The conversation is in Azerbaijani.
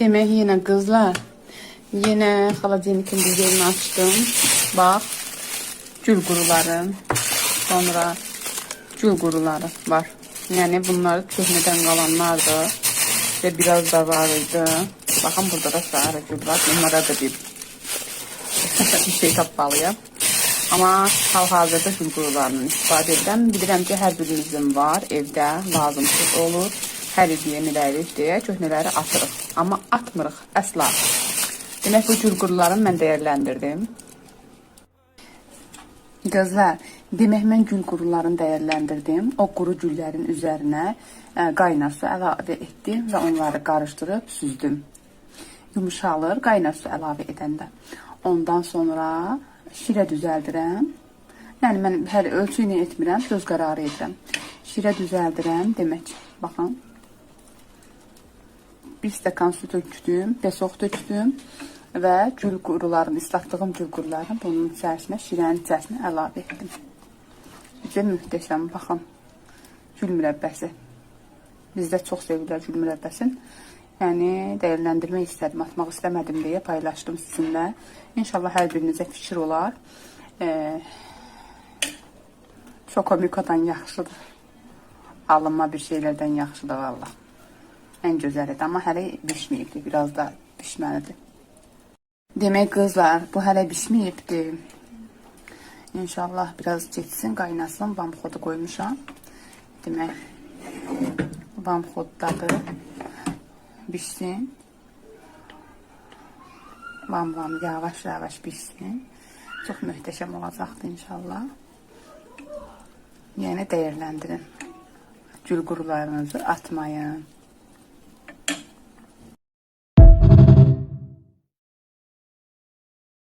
Demek yine kızlar, yine xaladenik'in düzenini açtım. Bak, gül quruları, sonra gül quruları var. Yani bunlar köhneden kalanlardı ve biraz da vardı. Bakın burada da sarı gül var. Bunlara da bir şey tapmalıyım. Ama hal-hazırda gül qurularından istifadə edirəm. Bilirəm ki, hər birimizin var, evdə lazımsız olur. Hər il yeniləyirik deyə köhnələri atırıq. Amma atmırıq əsla. Demək bu gül qurularını mən dəyərləndirdim. Qızlar, demək mən gül qurularını dəyərləndirdim. O quru güllərin üzərinə qaynar su əlavə etdim və onları qarışdırıb süzdüm. Yumuşalır qaynar su əlavə edəndə. Ondan sonra şirə düzəldirəm. Yəni mən hər ölçü ilə etmirəm, göz qərarı edirəm. Şirə düzəldirəm, demək. Baxın. 1 stəkan su tökdüm, besox tökdüm və gül qurularını, ıslatdığım gül qurularını bunun içərisinə, şirənin içərisinə əlavə etdim. Bizə mühtəşəm, baxın. Gül mürəbbəsi. Bizdə çox sevirlər gül mürəbbəsin. Yəni dəyərləndirmək istədim, atmaq istəmədim deyə paylaşdım sizinlə. İnşallah hər birinizə fikir olar. Çokomikodan yaxşıdır. Alınma bir şeylərdən yaxşıdır valla. Ən gözəlidir, amma hələ bişməyibdir, biraz da bişməlidir. Demək qızlar, bu hələ bişməyibdir. İnşallah biraz geçsin, qaynasın. Bamxodu qoymuşam. Demək, bamxoddadır. Bişsin. Bam yavaş bişsin. Çox möhtəşəm olacaqdır inşallah. Yəni dəyərləndirin. Gül qurularınızı atmayın.